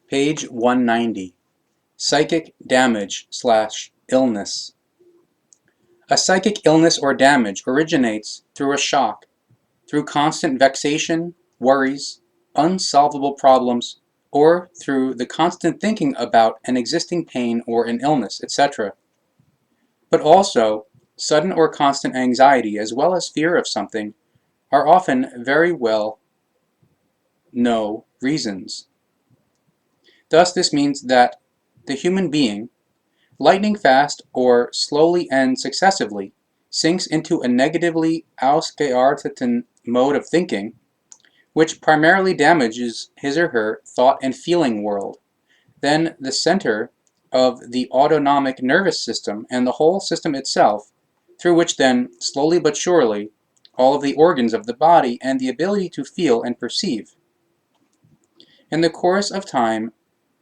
Page 190. Psychic damage/illness. A psychic illness or damage originates through a shock, through constant vexation, worries, unsolvable problems, or through the constant thinking about an existing pain or an illness, etc. But also, sudden or constant anxiety as well as fear of something are often very well known reasons. Thus, this means that the human being, lightning fast or slowly and successively, sinks into a negatively ausgearteten mode of thinking, which primarily damages his or her thought and feeling world. Then the center of the autonomic nervous system and the whole system itself, through which then, slowly but surely, all of the organs of the body and the ability to feel and perceive. In the course of time,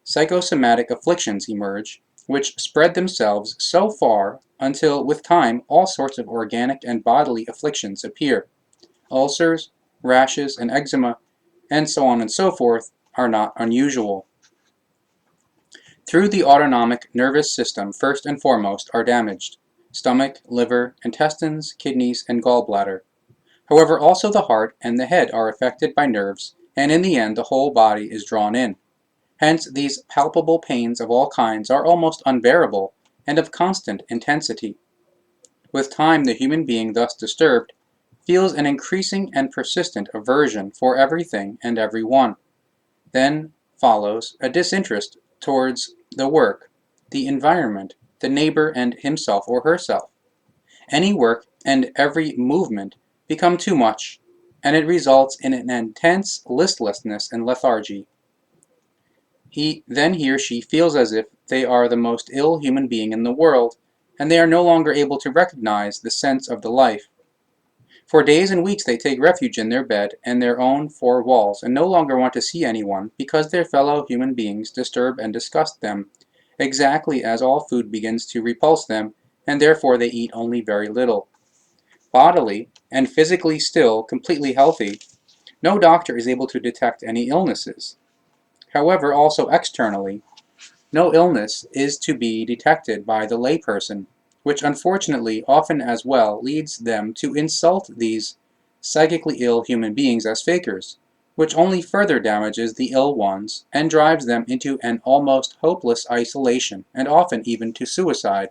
psychosomatic afflictions emerge, which spread themselves so far until with time all sorts of organic and bodily afflictions appear. Ulcers, rashes, and eczema, and so on and so forth, are not unusual. Through the autonomic nervous system, first and foremost, are damaged stomach, liver, intestines, kidneys, and gallbladder. However, also the heart and the head are affected by nerves, and in the end the whole body is drawn in. Hence, these palpable pains of all kinds are almost unbearable and of constant intensity. With time, the human being thus disturbed feels an increasing and persistent aversion for everything and everyone. Then follows a disinterest towards the work, the environment, the neighbor, and himself or herself. Any work and every movement become too much, and it results in an intense listlessness and lethargy. He or she feels as if they are the most ill human being in the world, and they are no longer able to recognize the sense of the life. For days and weeks they take refuge in their bed and their own four walls, and no longer want to see anyone, because their fellow human beings disturb and disgust them, exactly as all food begins to repulse them, and therefore they eat only very little. Bodily and physically still completely healthy, no doctor is able to detect any illnesses. However, also externally, no illness is to be detected by the layperson, which unfortunately often as well leads them to insult these psychically ill human beings as fakers, which only further damages the ill ones and drives them into an almost hopeless isolation, and often even to suicide.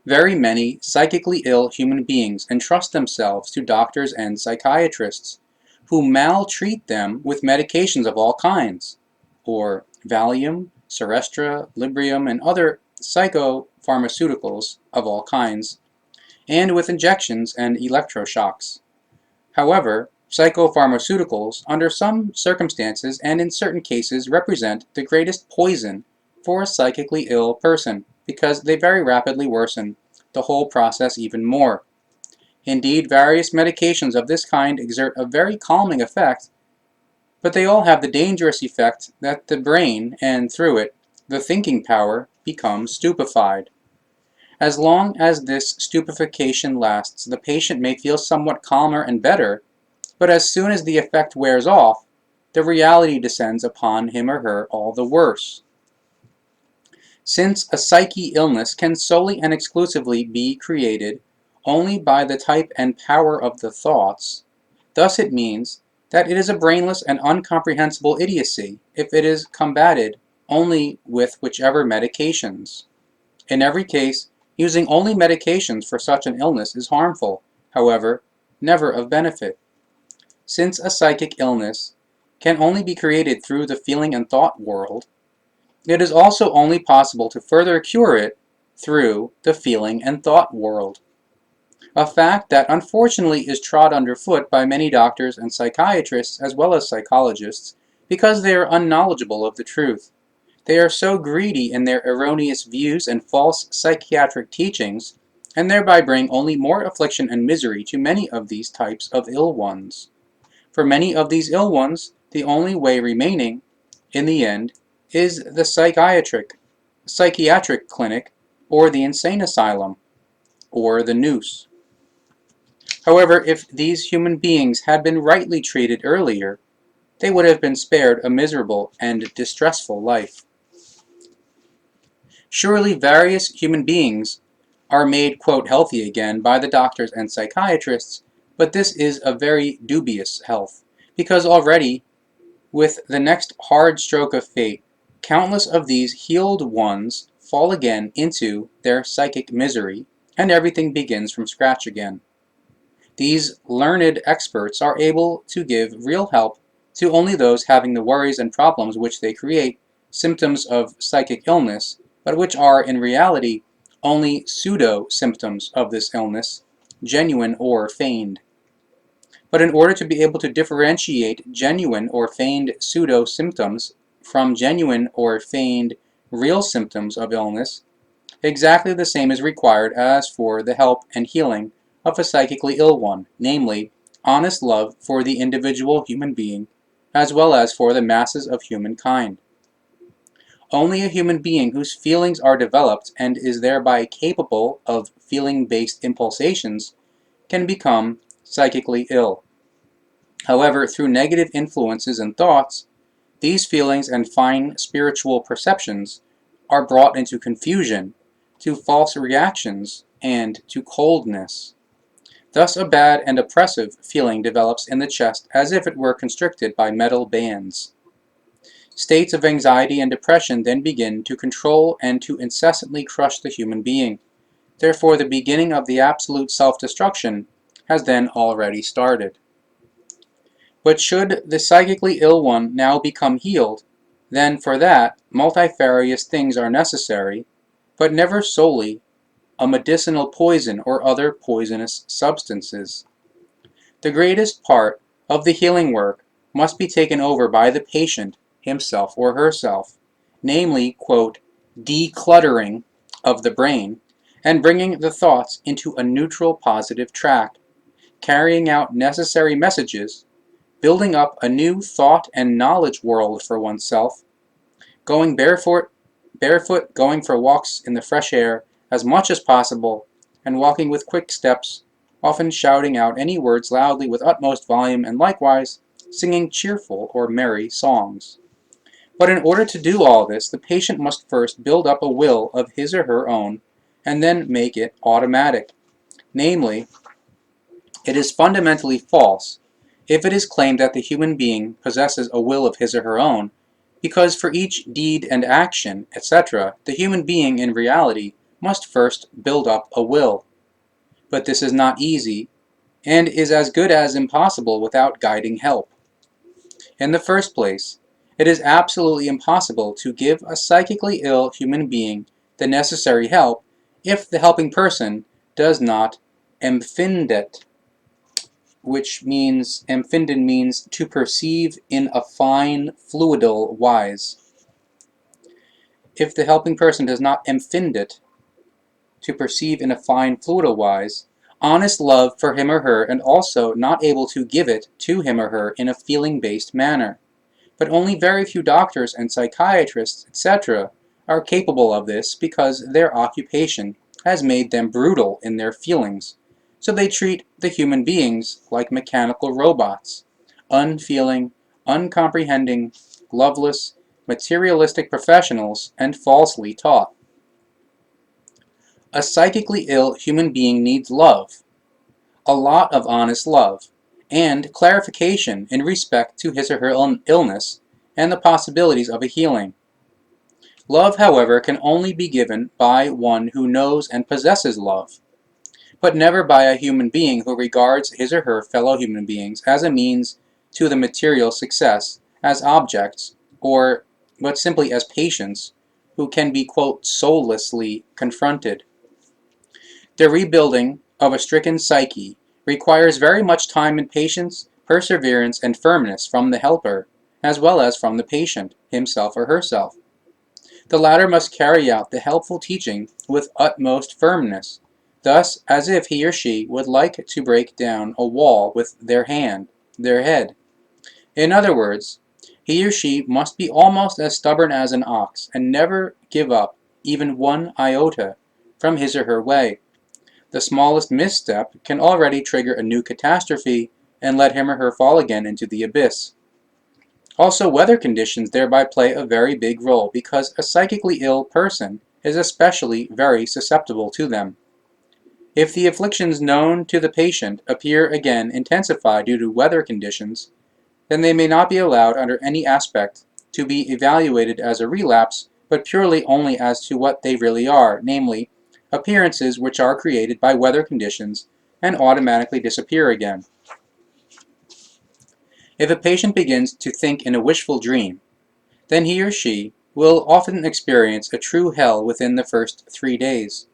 Very many psychically ill human beings entrust themselves to doctors and psychiatrists, who maltreat them with medications of all kinds, or Valium, Serestra, Librium, and other psychopharmaceuticals of all kinds, and with injections and electroshocks. However, psychopharmaceuticals, under some circumstances and in certain cases, represent the greatest poison for a psychically ill person, because they very rapidly worsen the whole process even more. Indeed, various medications of this kind exert a very calming effect, but they all have the dangerous effect that the brain, and through it, the thinking power, becomes stupefied. As long as this stupefaction lasts, the patient may feel somewhat calmer and better, but as soon as the effect wears off, the reality descends upon him or her all the worse. Since a psyche illness can solely and exclusively be created only by the type and power of the thoughts, thus it means that it is a brainless and incomprehensible idiocy if it is combated only with whichever medications. In every case, using only medications for such an illness is harmful, however, never of benefit. Since a psychic illness can only be created through the feeling and thought world, it is also only possible to further cure it through the feeling and thought world. A fact that unfortunately is trod underfoot by many doctors and psychiatrists as well as psychologists, because they are unknowledgeable of the truth. They are so greedy in their erroneous views and false psychiatric teachings, and thereby bring only more affliction and misery to many of these types of ill ones. For many of these ill ones, the only way remaining, in the end, is the psychiatric clinic, or the insane asylum, or the noose. However, if these human beings had been rightly treated earlier, they would have been spared a miserable and distressful life. Surely various human beings are made, quote, healthy again by the doctors and psychiatrists, but this is a very dubious health, because already, with the next hard stroke of fate, countless of these healed ones fall again into their psychic misery, and everything begins from scratch again. These learned experts are able to give real help to only those having the worries and problems which they create symptoms of psychic illness, but which are in reality only pseudo-symptoms of this illness, genuine or feigned. But in order to be able to differentiate genuine or feigned pseudo-symptoms from genuine or feigned real symptoms of illness, exactly the same is required as for the help and healing of a psychically ill one, namely, honest love for the individual human being, as well as for the masses of humankind. Only a human being whose feelings are developed and is thereby capable of feeling-based impulsations can become psychically ill. However, through negative influences and thoughts, these feelings and fine spiritual perceptions are brought into confusion, to false reactions, and to coldness. Thus a bad and oppressive feeling develops in the chest as if it were constricted by metal bands. States of anxiety and depression then begin to control and to incessantly crush the human being. Therefore, the beginning of the absolute self-destruction has then already started. But should the psychically ill one now become healed, then for that multifarious things are necessary, but never solely a medicinal poison or other poisonous substances. The greatest part of the healing work must be taken over by the patient himself or herself, namely, quote, decluttering of the brain and bringing the thoughts into a neutral positive track, carrying out necessary messages, building up a new thought and knowledge world for oneself, going barefoot, going for walks in the fresh air as much as possible, and walking with quick steps, often shouting out any words loudly with utmost volume, and likewise singing cheerful or merry songs. But in order to do all this, the patient must first build up a will of his or her own, and then make it automatic. Namely, it is fundamentally false if it is claimed that the human being possesses a will of his or her own, because for each deed and action, etc., the human being in reality must first build up a will. But this is not easy, and is as good as impossible without guiding help. In the first place, it is absolutely impossible to give a psychically ill human being the necessary help if the helping person does not empfindet, which means, empfinden means to perceive in a fine, fluidal wise. If the helping person does not empfindet, to perceive in a fine, fluidal wise, honest love for him or her, and also not able to give it to him or her in a feeling-based manner. But only very few doctors and psychiatrists, etc., are capable of this because their occupation has made them brutal in their feelings. So they treat the human beings like mechanical robots, unfeeling, uncomprehending, loveless, materialistic professionals, and falsely taught. A psychically ill human being needs love, a lot of honest love, and clarification in respect to his or her illness and the possibilities of a healing. Love, however, can only be given by one who knows and possesses love, but never by a human being who regards his or her fellow human beings as a means to the material success, as objects, or but simply as patients who can be, quote, soullessly confronted. The rebuilding of a stricken psyche requires very much time and patience, perseverance, and firmness from the helper, as well as from the patient, himself or herself. The latter must carry out the helpful teaching with utmost firmness, thus as if he or she would like to break down a wall with their head. In other words, he or she must be almost as stubborn as an ox, and never give up even one iota from his or her way. The smallest misstep can already trigger a new catastrophe and let him or her fall again into the abyss. Also, weather conditions thereby play a very big role because a psychically ill person is especially very susceptible to them. If the afflictions known to the patient appear again intensified due to weather conditions, then they may not be allowed under any aspect to be evaluated as a relapse, but purely only as to what they really are, namely, appearances which are created by weather conditions and automatically disappear again. If a patient begins to think in a wishful dream, then he or she will often experience a true hell within the first 3 days.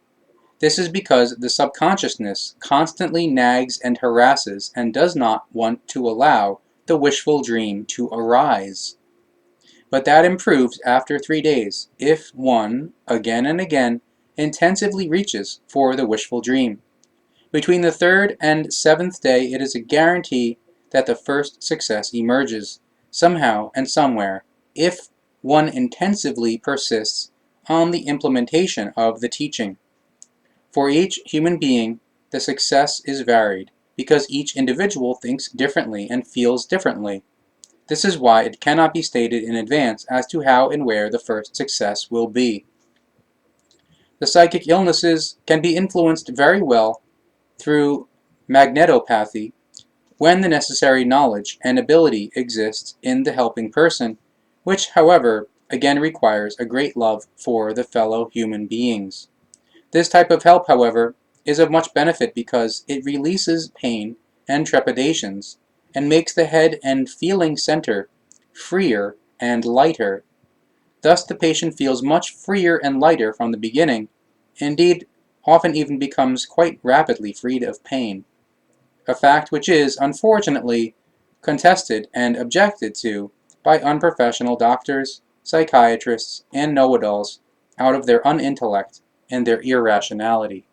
This is because the subconsciousness constantly nags and harasses and does not want to allow the wishful dream to arise. But that improves after 3 days if one, again and again, intensively reaches for the wishful dream. Between the 3rd and 7th day, it is a guarantee that the first success emerges, somehow and somewhere, if one intensively persists on the implementation of the teaching. For each human being, the success is varied, because each individual thinks differently and feels differently. This is why it cannot be stated in advance as to how and where the first success will be. The psychic illnesses can be influenced very well through magnetopathy when the necessary knowledge and ability exists in the helping person, which, however, again requires a great love for the fellow human beings. This type of help, however, is of much benefit because it releases pain and trepidations and makes the head and feeling center freer and lighter. Thus the patient feels much freer and lighter from the beginning, indeed often even becomes quite rapidly freed of pain, a fact which is, unfortunately, contested and objected to by unprofessional doctors, psychiatrists, and know-it-alls out of their unintellect and their irrationality.